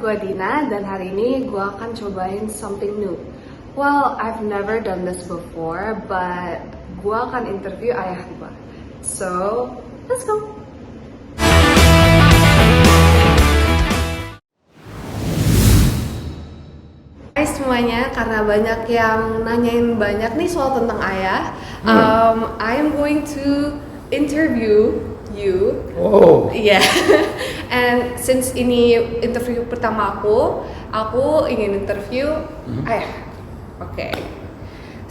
gue Dina dan hari ini gue akan cobain something new. Well, I've never done this before, but gue akan interview ayah gue. So, let's go! Hai semuanya, karena banyak yang nanyain banyak nih soal tentang ayah, I am going to interview you. Oh, Yeah. And since ini interview pertama aku ingin interview ayah. Oke.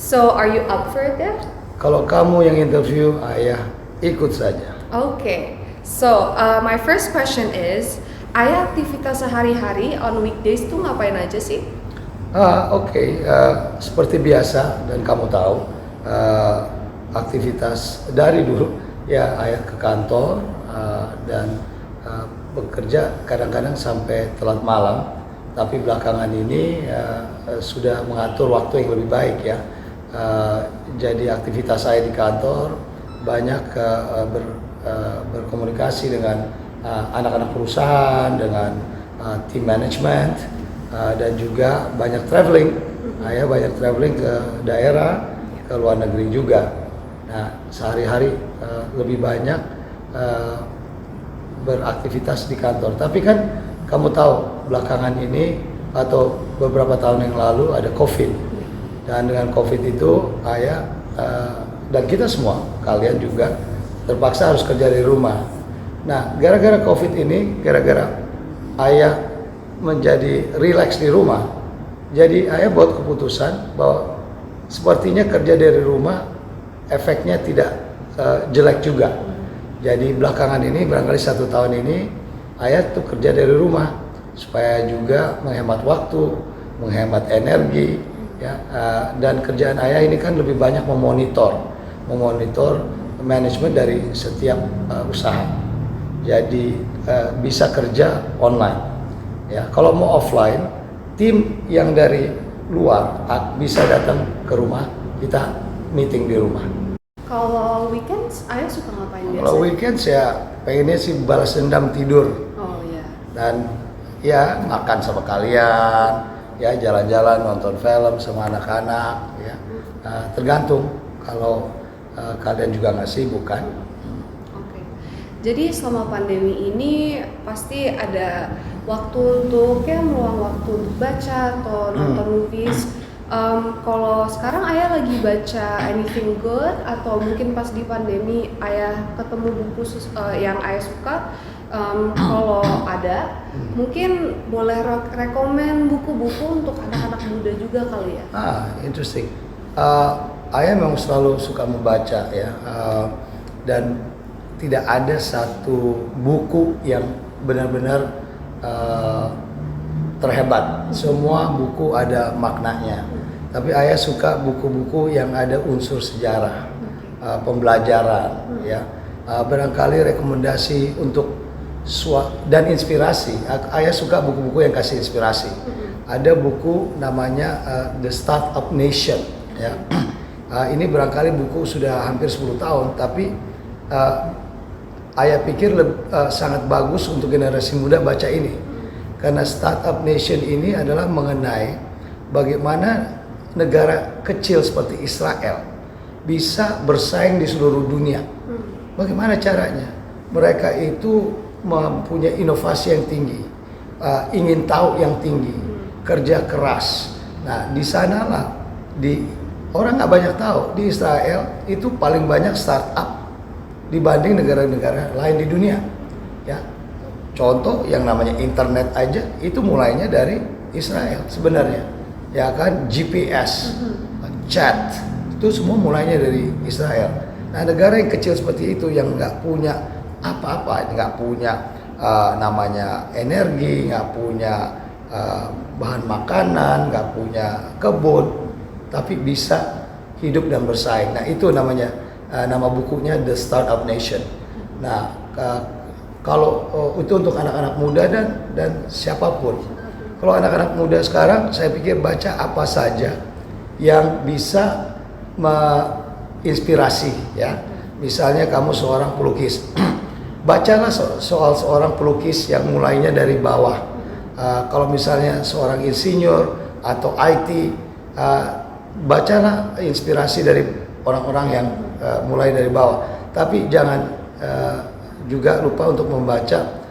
So, are you up for it ya? kalau kamu yang interview ayah, ikut saja. Okay. So, my first question is, ayah aktivitas sehari-hari on weekdays tuh ngapain aja sih? Oke. Seperti biasa dan kamu tahu, aktivitas dari dulu ya ayah ke kantor dan bekerja kadang-kadang sampai telat malam. Tapi belakangan ini sudah mengatur waktu yang lebih baik ya. Jadi aktivitas saya di kantor banyak berkomunikasi dengan anak-anak perusahaan, dengan tim manajemen, dan juga banyak traveling. Ayah banyak traveling ke daerah, ke luar negeri juga. Nah, sehari-hari lebih banyak beraktivitas di kantor. Tapi kan kamu tahu belakangan ini atau beberapa tahun yang lalu ada COVID. Dan dengan COVID itu ayah dan kita semua, kalian juga terpaksa harus kerja dari rumah. Nah, gara-gara COVID ini, gara-gara ayah menjadi rileks di rumah, jadi ayah buat keputusan bahwa sepertinya kerja dari rumah efeknya tidak jelek juga. Jadi belakangan ini, barangkali 1 tahun ini, ayah tuh kerja dari rumah supaya juga menghemat waktu, menghemat energi, ya. Dan kerjaan ayah ini kan lebih banyak memonitor manajemen dari setiap usaha. Jadi bisa kerja online. Ya, kalau mau offline, tim yang dari luar bisa datang ke rumah, kita meeting di rumah. Kalau weekends, ayah suka ngapain biasanya? Kalau weekends ya pengennya sih balas dendam tidur. Oh iya. Dan ya makan sama kalian, ya jalan-jalan nonton film sama anak-anak, ya. Tergantung kalau kalian juga nggak sibuk kan. Oke. Jadi selama pandemi ini pasti ada waktu untuk meluang waktu untuk baca atau nonton movies. Kalau sekarang ayah lagi baca anything good atau mungkin pas di pandemi ayah ketemu buku yang ayah suka, kalau ada mungkin boleh rekomen buku-buku untuk anak-anak muda juga kali ya. Interesting. Ayah memang selalu suka membaca ya, dan tidak ada satu buku yang benar-benar terhebat. Semua buku ada maknanya. Tapi ayah suka buku-buku yang ada unsur sejarah, pembelajaran, ya. Barangkali rekomendasi untuk dan inspirasi. Ayah suka buku-buku yang kasih inspirasi. Ada buku namanya The Startup Nation, ya. Ini barangkali buku sudah hampir 10 tahun, tapi ayah pikir sangat bagus untuk generasi muda baca ini. Karena Startup Nation ini adalah mengenai bagaimana negara kecil seperti Israel bisa bersaing di seluruh dunia. Bagaimana caranya? Mereka itu mempunyai inovasi yang tinggi, ingin tahu yang tinggi, kerja keras. Nah, di sanalah orang nggak banyak tahu di Israel itu paling banyak startup dibanding negara-negara lain di dunia. Ya, contoh yang namanya internet aja itu mulainya dari Israel sebenarnya. Ya kan, GPS, chat, itu semua mulainya dari Israel. Nah, negara yang kecil seperti itu yang nggak punya apa-apa, nggak punya namanya energi, nggak punya bahan makanan, nggak punya kebun, tapi bisa hidup dan bersaing. Nah, itu namanya nama bukunya The Startup Nation. Nah, kalau itu untuk anak-anak muda dan siapapun. Kalau anak-anak muda sekarang, saya pikir baca apa saja yang bisa menginspirasi, ya. Misalnya kamu seorang pelukis, bacalah soal seorang pelukis yang mulainya dari bawah, Kalau misalnya seorang insinyur atau IT, bacalah inspirasi dari orang-orang yang mulai dari bawah. Tapi jangan juga lupa untuk membaca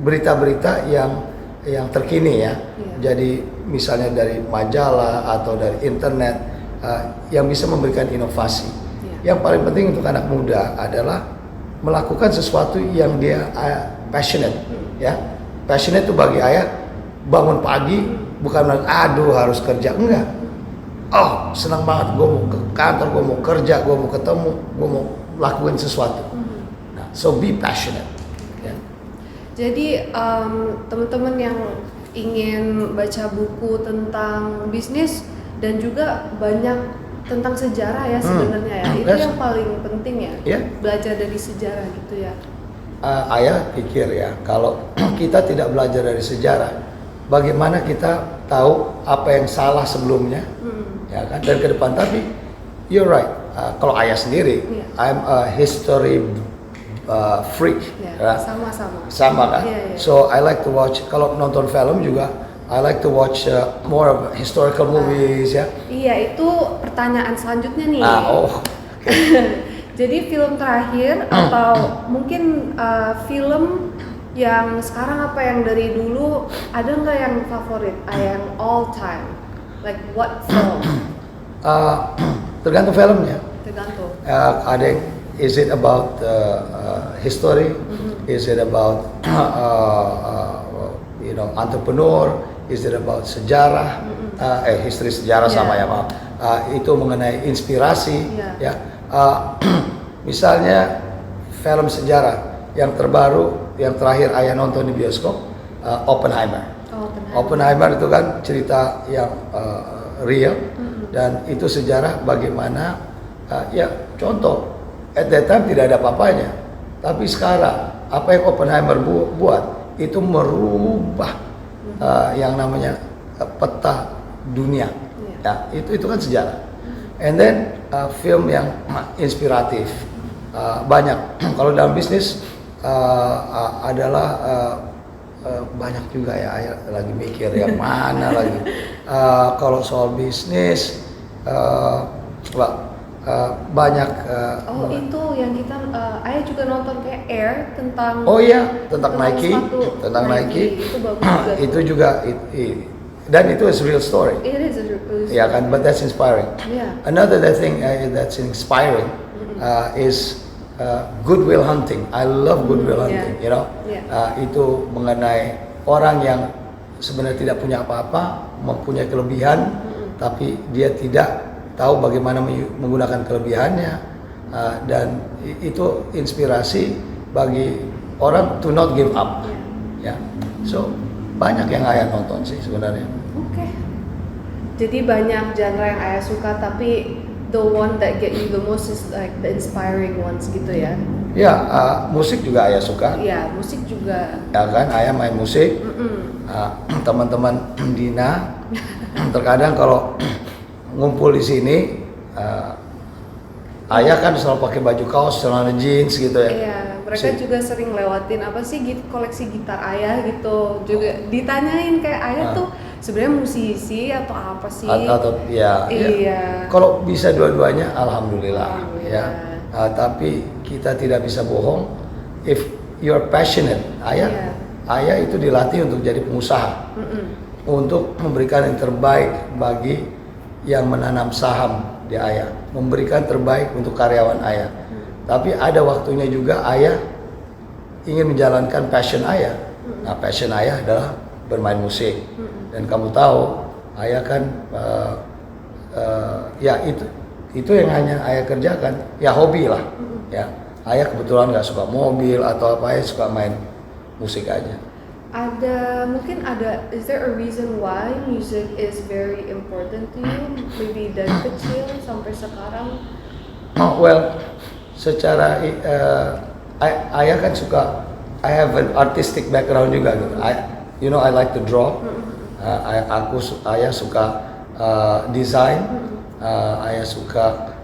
berita-berita yang terkini ya. Jadi misalnya dari majalah atau dari internet yang bisa memberikan inovasi. Yang paling penting untuk anak muda adalah melakukan sesuatu yang dia passionate ya. Passionate itu bagi ayah bangun pagi bukan aduh harus kerja, enggak. Oh senang banget gue mau ke kantor, gue mau kerja, gue mau ketemu, gue mau lakuin sesuatu. Nah, so be passionate. Ya. Jadi teman-teman yang ingin baca buku tentang bisnis dan juga banyak tentang sejarah ya sebenarnya ya, itu yang paling penting ya, belajar dari sejarah gitu ya. Ayah pikir ya, kalau kita tidak belajar dari sejarah, bagaimana kita tahu apa yang salah sebelumnya, ya kan, dan ke depan. Tapi you're right, kalau ayah sendiri, I'm a history freak, sama kan. So I like to watch. Kalau nonton film juga, I like to watch more of historical movies ya. Iya, itu pertanyaan selanjutnya nih. Jadi film terakhir atau mungkin film yang sekarang apa yang dari dulu, ada nggak yang favorit, yang all time, like what film? Tergantung filmnya. Tergantung. Ada yang, is it about history? Is it about entrepreneur? Is it about sejarah? History sejarah sama ya maaf. Itu mengenai inspirasi ya. Misalnya film sejarah yang terbaru, yang terakhir ayah nonton di bioskop, Oppenheimer. Oppenheimer itu kan cerita yang real dan itu sejarah bagaimana ya contoh at that time tidak ada apa-apanya, tapi sekarang apa yang Oppenheimer buat itu merubah yang namanya peta dunia. Ya, itu kan sejarah. And then film yang inspiratif banyak. Kalau dalam bisnis adalah banyak juga ya. Ayah lagi mikir yang mana lagi. Kalau soal bisnis banyak. Itu yang kita ayah juga nonton kayak Air tentang. Oh iya, tentang Nike, tentang Nike. Itu bagus juga. Itu juga. Dan itu is real story. It is a real story. Ya kan, but that's inspiring. Yeah. Another thing that's inspiring is Good Will Hunting. I love Good Will Hunting. You know, itu mengenai orang yang sebenarnya tidak punya apa-apa, mempunyai kelebihan, tapi dia tidak tahu bagaimana menggunakan kelebihannya, dan itu inspirasi bagi orang to not give up. Ya, so banyak yang ayah nonton sih sebenarnya. Oke. Jadi banyak genre yang ayah suka, tapi the one that get you the most is like the inspiring ones gitu ya? Ya, musik juga ayah suka. Iya, musik juga. Ya kan, ayah main musik. Teman-teman Dina, terkadang kalau ngumpul di sini, ayah kan selalu pakai baju kaos, celana jeans gitu ya. Iya, mereka juga sering lewatin apa sih koleksi gitar ayah gitu. Juga ditanyain kayak ayah tuh sebenarnya musisi atau apa sih? Atau ya. Kalau bisa dua-duanya, alhamdulillah. Ya. Tapi kita tidak bisa bohong. If you're passionate, ayah itu dilatih untuk jadi pengusaha, untuk memberikan yang terbaik bagi yang menanam saham di ayah, memberikan terbaik untuk karyawan ayah. Tapi ada waktunya juga ayah ingin menjalankan passion ayah. Nah, passion ayah adalah bermain musik. Dan kamu tahu, ayah kan ya itu yang hanya ayah kerjakan, ya hobi lah. Ya, ayah kebetulan nggak suka mobil atau apa, ayah suka main musik aja. Is there a reason why music is very important to you? Maybe dari kecil sampai sekarang? Well, secara ayah kan suka, I have an artistic background juga gitu. I like to draw. Ayah suka desain. Ayah suka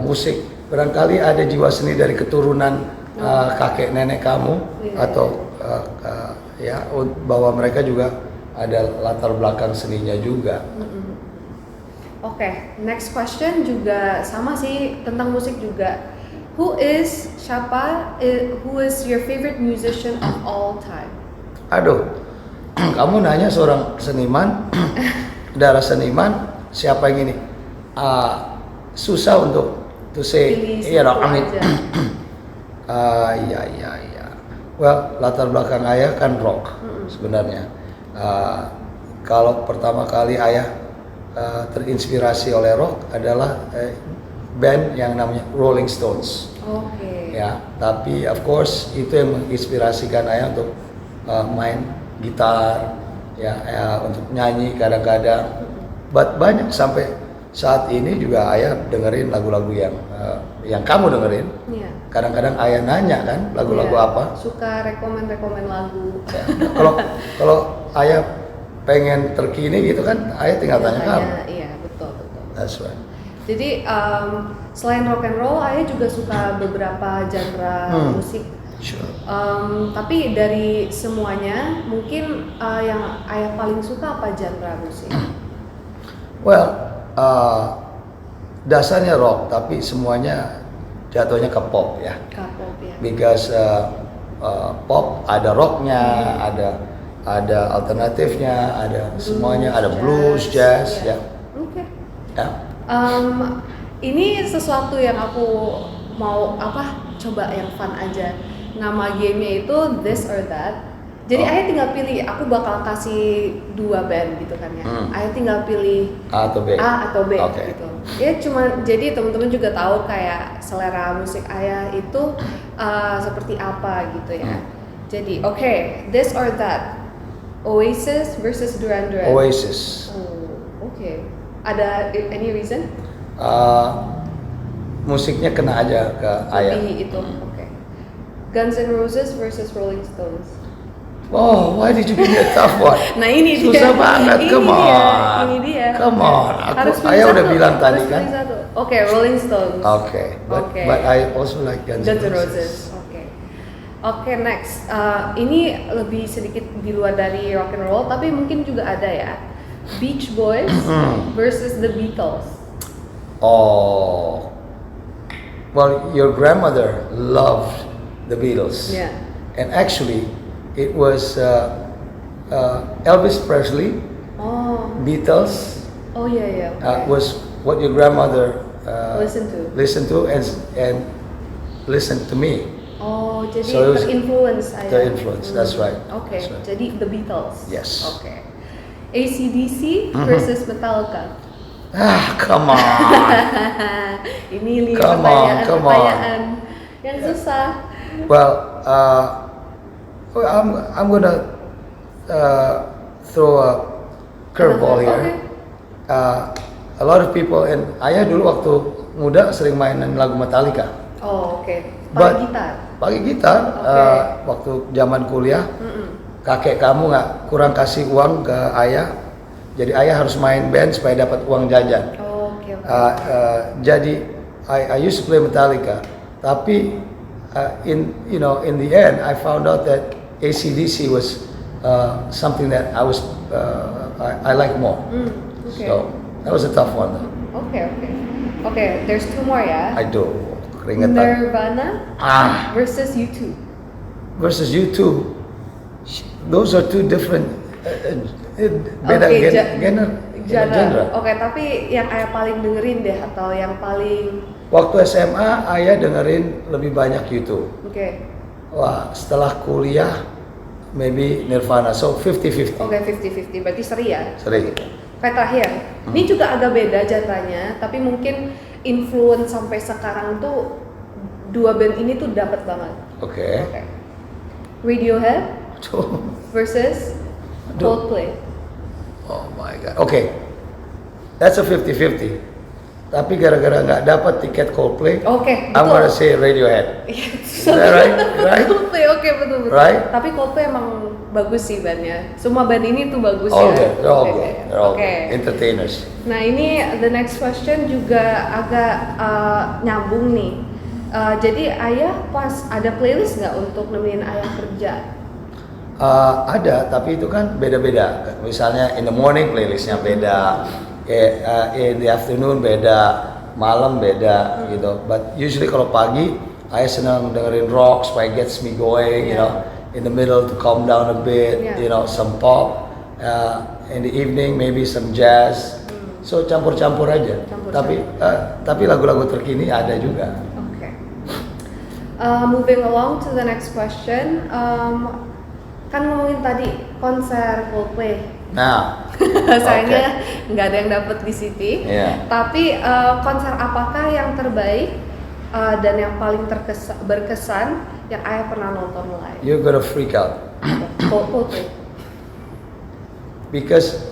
musik. Barangkali ada jiwa seni dari keturunan kakek nenek kamu atau ya bahwa mereka juga ada latar belakang seninya juga. Oke, next question juga sama sih tentang musik juga. Who is your favorite musician of all time? Aduh, kamu nanya seorang seniman, darah seniman, siapa yang ini? Susah untuk to say, Pilih satu I mean, aja. ya. Well, latar belakang ayah kan rock sebenarnya. Kalau pertama kali ayah terinspirasi oleh rock adalah band yang namanya Rolling Stones. Oke. Ya, tapi of course itu yang menginspirasikan ayah untuk main gitar, untuk nyanyi kadang-kadang. But banyak sampai saat ini juga ayah dengerin lagu-lagu yang kamu dengerin. Iya. Kadang-kadang ayah nanya kan lagu-lagu Iya, apa. Suka rekomen lagu. Ya, kalau ayah pengen terkini gitu kan, ayah tinggal tanya kamu. Iya, betul. That's right. Jadi selain rock and roll, ayah juga suka beberapa genre musik. Sure. Tapi dari semuanya, mungkin yang ayah paling suka apa genre musik? Well, dasarnya rock, tapi semuanya jatuhnya ke pop ya. K-pop ya. Because pop ada rocknya, ada alternatifnya, ada semuanya, ada blues, jazz, ya. Oke. Ya. Ini sesuatu yang aku mau coba yang fun aja. Nama gamenya itu This or That. Jadi ayah tinggal pilih, aku bakal kasih 2 band gitu kan ya. Ayah tinggal pilih A atau B. Okay. Gitu. Ya cuma jadi teman-teman juga tahu kayak selera musik ayah itu seperti apa gitu ya. Jadi This or That. Oasis versus Duran Duran. Oasis. Oh, oke. Ada any reason? Musiknya kena aja ke ayah. Lebih itu. Oke. Guns N' Roses versus Rolling Stones. Oh, why did you give me a tough one? Nah ini susah dia. banget, come on. Ini dia. Come on, ayah udah bilang tadi kan. Oke, Rolling Stones. Okay, but I also like Guns N' Roses. Oke, next. Ini lebih sedikit di luar dari rock and roll, tapi mungkin juga ada ya. Beach Boys versus the Beatles. Oh, well, your grandmother loved the Beatles. Yeah. And actually, it was Elvis Presley, Beatles. Oh yeah. Okay. Was what your grandmother listened to and listened to me. Oh, jadi So terinfluence ayah. Terinfluence, that's right. Oke, That's right. jadi the Beatles. Yes. Oke. AC/DC versus Metallica. Come on. Ini Come pertanyaan yang susah. Well, I'm gonna throw a curveball here. A lot of people, and ayah dulu waktu muda sering mainin lagu Metallica. Oh, oke. Pakai gitar. Waktu zaman kuliah, kakek kamu nggak kurang kasih uang ke ayah, jadi ayah harus main band supaya dapat uang jajan. Oke. Jadi I used to play Metallica, tapi in the end I found out that AC/DC was something that I like more. Okay. So that was a tough one though. Oke. There's 2 more ya. I do. Keringetan. Nirvana versus U2. Versus U2. Those are 2 different beda genre. Oke, tapi yang ayah paling dengerin deh atau yang paling waktu SMA ayah dengerin lebih banyak U2. Oke. Wah, setelah kuliah maybe Nirvana. So 50-50. Oke, 50-50. Berarti seri ya? Seri. Kayak terakhir. Ini juga agak beda genrenya, tapi mungkin influence sampai sekarang tuh 2 band ini tuh dapat banget. Oke. Radiohead versus Coldplay. Oh my god. Oke. That's a 50-50. Tapi gara-gara nggak dapat tiket Coldplay, betul. I'm gonna say Radiohead. Is that right? Coldplay, betul. Right? Tapi Coldplay emang bagus sih bandnya. Semua band ini tuh bagus ya. They're all good. They're all good. Entertainers. Nah ini the next question juga agak nyambung nih. Jadi ayah pas ada playlist nggak untuk nemenin ayah kerja? Ada, tapi itu kan beda-beda. Misalnya in the morning playlistnya beda, in the afternoon beda, malam beda gitu. But usually kalau pagi, saya senang dengerin rock supaya gets me going, you know. In the middle to calm down a bit, you know, some pop. In the evening maybe some jazz. So campur-campur aja. Tapi lagu-lagu terkini ada juga. Okay. Moving along to the next question. Kan ngomongin tadi konser Coldplay. Nah, sayangnya nggak ada yang dapat di City. Tapi konser apakah yang terbaik dan yang paling berkesan yang ayah pernah nonton live? You're gonna freak out. Coldplay. Because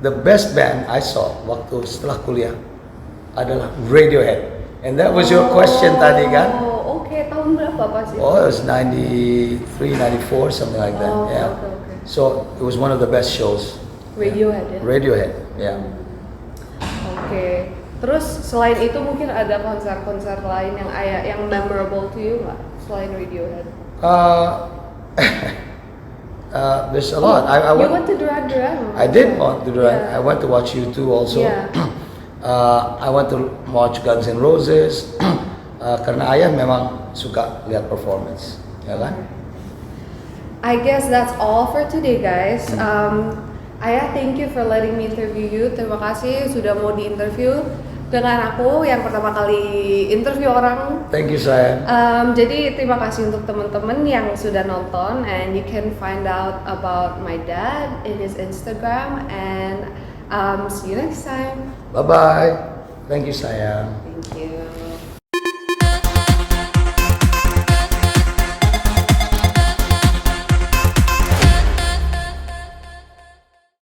the best band I saw waktu setelah kuliah adalah Radiohead. And that was your question tadi kan? Oh, oke. Tahun berapa Pak sih? Oh, it was 93, 94, something like that. Yeah. Okay. So it was one of the best shows. Radiohead ya? Radiohead, yeah. Oke. Terus selain itu mungkin ada konser-konser lain yang memorable to you nggak selain Radiohead? There's a lot. You went to Duran Duran. I did want to Duran. Yeah. I went to watch U2 also. Yeah. I went to watch Guns N' Roses. Karena ayah memang suka lihat performance, ya kan? I guess that's all for today, guys. Ayah, thank you for letting me interview you. Terima kasih sudah mau diinterview dengan aku yang pertama kali interview orang. Thank you, sayang. Jadi terima kasih untuk teman-teman yang sudah nonton, and you can find out about my dad in his Instagram, and see you next time. Bye bye. Thank you, sayang. Thank you.